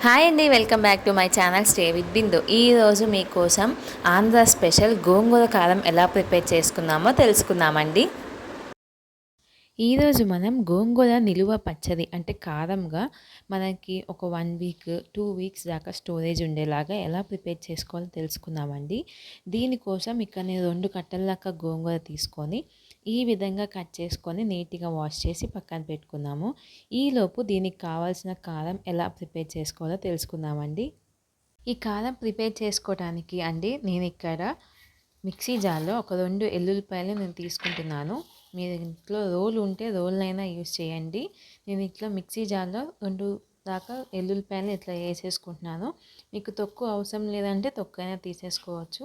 Hi అండి, welcome back to my channel stay with Bindu. ఈరోజు మీకోసం ఆంధ్ర స్పెషల్ గోంగూర కారం ఎలా ప్రిపేర్ చేసుకుందామో తెలుసుకుందామండి. ఈరోజు మనం గోంగూర నిలువ పచ్చడి అంటే కారంగా మనకి ఒక 1 వీక్ 2 వీక్స్ దాకా స్టోరేజ్ ఉండేలాగా ఎలా ప్రిపేర్ చేసుకోవాలో తెలుసుకుందామండి. దీనికోసం ఇక్కడ నేను 2 కట్టల దాకా గోంగూర తీసుకొని ఈ విధంగా కట్ చేసుకొని నీట్గా వాష్ చేసి పక్కన పెట్టుకుందాము. ఈలోపు దీనికి కావాల్సిన కారం ఎలా ప్రిపేర్ చేసుకోవాలో తెలుసుకుందామండి. ఈ కారం ప్రిపేర్ చేసుకోవడానికి అండి నేను ఇక్కడ మిక్సీ జార్లో ఒక 2 ఎల్లుల్లిపాయలు నేను తీసుకుంటున్నాను. మీరు ఇంట్లో రోలు ఉంటే రోలైనా యూస్ చేయండి. నేను ఇట్లా మిక్సీ జార్లో 2 దాకా ఎల్లుల్లిపాయలు ఇట్లా వేసేసుకుంటున్నాను. మీకు తొక్కు అవసరం లేదంటే తొక్కైనా తీసేసుకోవచ్చు,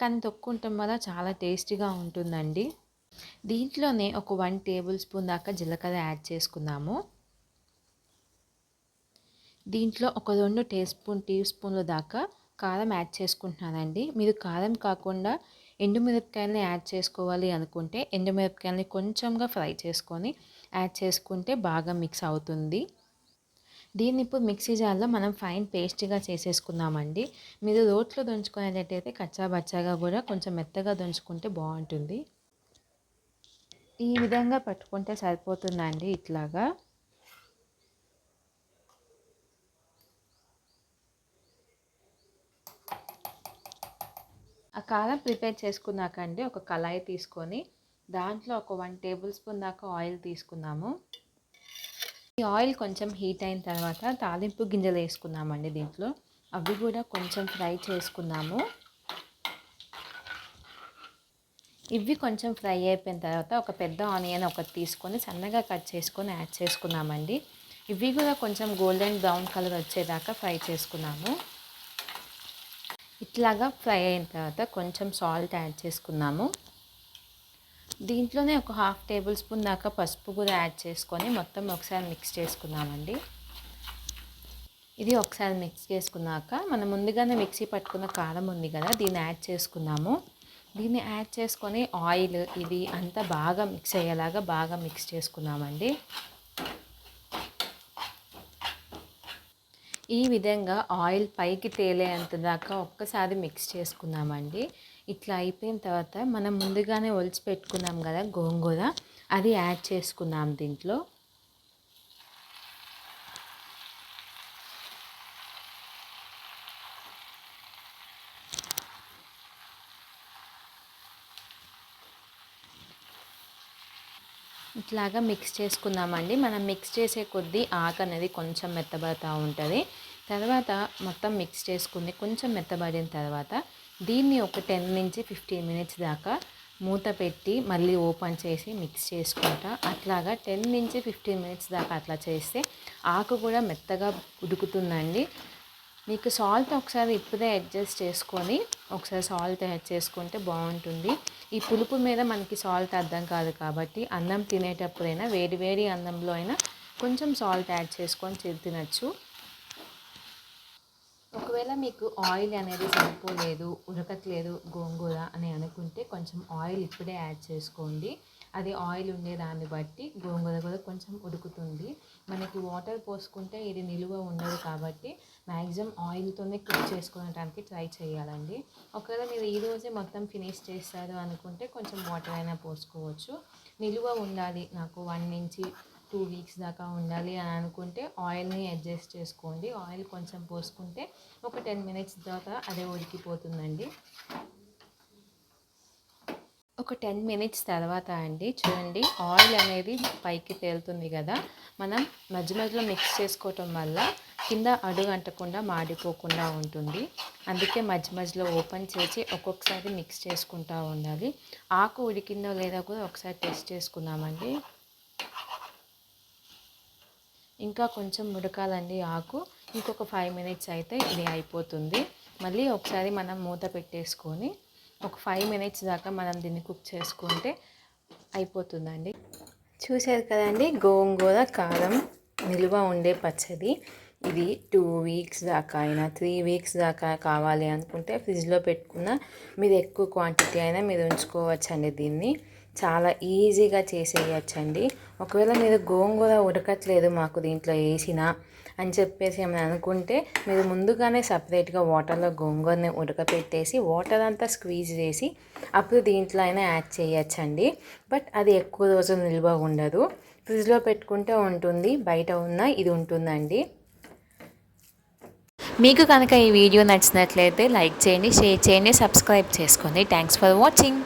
కానీ తొక్కు ఉండటం వల్ల చాలా టేస్టీగా ఉంటుందండి. దీంట్లోనే ఒక 1 టేబుల్ స్పూన్ దాకా జీలకర్ర యాడ్ చేసుకుందాము. దీంట్లో ఒక 2 టీ స్పూన్ల దాకా కారం యాడ్ చేసుకుంటున్నానండి. మీరు కారం కాకుండా ఎండుమిరపకాయలని యాడ్ చేసుకోవాలి అనుకుంటే ఎండుమిరపకాయలని కొంచెంగా ఫ్రై చేసుకొని యాడ్ చేసుకుంటే బాగా మిక్స్ అవుతుంది. దీన్ని ఇప్పుడు మిక్సీ జార్లో మనం ఫైన్ పేస్ట్గా చేసేసుకుందామండి. మీరు రోట్లో దంచుకునేటట్టయితే కచ్చాబచ్చాగా కూడా కొంచెం మెత్తగా దంచుకుంటే బాగుంటుంది. ఈ విధంగా పట్టుకుంటే సరిపోతుందండి. ఇట్లాగా ఆ కారం ప్రిపేర్ చేసుకున్నాక అండి ఒక కళాయి తీసుకొని దాంట్లో ఒక 1 టేబుల్ స్పూన్ దాకా ఆయిల్ తీసుకుందాము. ఈ ఆయిల్ కొంచెం హీట్ అయిన తర్వాత తాలింపు గింజలు వేసుకుందామండి. దీంట్లో అవి కూడా కొంచెం ఫ్రై చేసుకుందాము. ఇవి కొంచెం ఫ్రై అయిపోయిన తర్వాత ఒక పెద్ద ఆనియన్ ఒకటి తీసుకొని సన్నగా కట్ చేసుకొని యాడ్ చేసుకుందామండి. ఇవి కూడా కొంచెం గోల్డెన్ బ్రౌన్ కలర్ వచ్చేదాకా ఫ్రై చేసుకున్నాము. ఇట్లాగా ఫ్రై అయిన తర్వాత కొంచెం సాల్ట్ యాడ్ చేసుకుందాము. దీంట్లోనే ఒక 1/2 టేబుల్ స్పూన్ దాకా పసుపు కూడా యాడ్ చేసుకొని మొత్తం ఒకసారి మిక్స్ చేసుకుందామండి. ఇది ఒకసారి మిక్స్ చేసుకున్నాక మనం ముందుగానే మిక్సీ పట్టుకున్న కారం ఉంది కదా, దీన్ని యాడ్ చేసుకుందాము. దీన్ని యాడ్ చేసుకొని ఆయిల్ ఇది అంతా బాగా మిక్స్ అయ్యేలాగా బాగా మిక్స్ చేసుకుందామండి. ఈ విధంగా ఆయిల్ పైకి తేలేంత దాకా ఒక్కసారి మిక్స్ చేసుకుందామండి. ఇట్లా అయిపోయిన తర్వాత మనం ముందుగానే ఒలిచి పెట్టుకున్నాం కదా గోంగూర, అది యాడ్ చేసుకుందాం దీంట్లో. ఇట్లాగా మిక్స్ చేసుకుందామండి. మనం మిక్స్ చేసే కొద్దీ ఆకు అనేది కొంచెం మెత్తబడుతూ ఉంటుంది. తర్వాత మొత్తం మిక్స్ చేసుకుని కొంచెం మెత్తబడిన తర్వాత దీన్ని ఒక 10 నుంచి 15 మినిట్స్ దాకా మూత పెట్టి మళ్ళీ ఓపెన్ చేసి మిక్స్ చేసుకుంటా. అట్లాగా 10 నుంచి 15 మినిట్స్ దాకా అట్లా చేస్తే ఆకు కూడా మెత్తగా ఉడుకుతుందండి. మీకు సాల్ట్ ఒకసారి ఇప్పుడే అడ్జస్ట్ చేసుకొని ఒకసారి సాల్ట్ యాడ్ చేసుకుంటే బాగుంటుంది. ఈ పులుపు మీద మనకి సాల్ట్ అర్థం కాదు కాబట్టి అన్నం తినేటప్పుడైనా వేడి వేడి అన్నంలో అయినా కొంచెం సాల్ట్ యాడ్ చేసుకొని తినచ్చు. ఒకవేళ మీకు ఆయిల్ అనేది సరిపోలేదు, ఉడకట్లేదు గోంగూర అని అనుకుంటే కొంచెం ఆయిల్ ఇప్పుడే యాడ్ చేసుకోండి. అది ఆయిల్ ఉండే దాన్ని బట్టి గోంగూర కూడా కొంచెం ఉడుకుతుంది. మనకి వాటర్ పోసుకుంటే ఇది నిలువ ఉండదు కాబట్టి మ్యాక్సిమం ఆయిల్తోనే కుక్ చేసుకోవడానికి ట్రై చేయాలండి. ఒకవేళ మీరు ఈరోజే మొత్తం ఫినిష్ చేస్తారు అనుకుంటే కొంచెం వాటర్ అయినా పోసుకోవచ్చు. నిలువ ఉండాలి నాకు 1 నుంచి 2 వీక్స్ దాకా ఉండాలి అని అనుకుంటే ఆయిల్ని అడ్జస్ట్ చేసుకోండి. ఆయిల్ కొంచెం పోసుకుంటే ఒక 10 మినిట్స్ తర్వాత అదే ఉడికిపోతుందండి. ఒక 10 మినిట్స్ తర్వాత అండి చూడండి ఆయిల్ అనేది పైకి తేలుతుంది కదా. మనం మధ్య మధ్యలో మిక్స్ చేసుకోవటం వల్ల కింద అడుగు అంటకుండా మాడిపోకుండా ఉంటుంది. అందుకే మధ్య మధ్యలో ఓపెన్ చేసి ఒక్కొక్కసారి మిక్స్ చేసుకుంటూ ఉండాలి. ఆకు ఉడికిందో లేదో కూడా ఒకసారి టెస్ట్ చేసుకుందామండి. ఇంకా కొంచెం ఉడకాలండి ఆకు. ఇంకొక 5 మినిట్స్ అయితే ఇది అయిపోతుంది. మళ్ళీ ఒకసారి మనం మూత పెట్టేసుకొని ఒక 5 మినిట్స్ దాకా మనం దీన్ని కుక్ చేసుకుంటే అయిపోతుందండి. చూసారు కదండి గోంగూర కారం నిల్వ ఉండే పచ్చడి. ఇది 2 వీక్స్ దాకా అయినా 3 వీక్స్ దాకా కావాలి అనుకుంటే ఫ్రిడ్జ్లో పెట్టుకున్న మీరు ఎక్కువ క్వాంటిటీ అయినా మీరు ఉంచుకోవచ్చండి. దీన్ని చాలా ఈజీగా చేసేయచ్చండి. ఒకవేళ మీరు గోంగూర ఉడకట్లేదు మాకు దీంట్లో వేసినా అని చెప్పేసి ఏమైనా అనుకుంటే మీరు ముందుగానే సపరేట్గా వాటర్లో గోంగూరని ఉడకపెట్టేసి వాటర్ అంతా స్క్వీజ్ చేసి అప్పుడు దీంట్లో అయినా యాడ్ చేయొచ్చండి. బట్ అది ఎక్కువ రోజులు నిల్వ ఉండదు, ఫ్రిడ్జ్లో పెట్టుకుంటే ఉంటుంది, బయట ఉన్న ఇది ఉంటుందండి. మీకు కనుక ఈ వీడియో నచ్చినట్లయితే లైక్ చేయండి, షేర్ చేయండి, సబ్స్క్రైబ్ చేసుకోండి. Thanks for watching.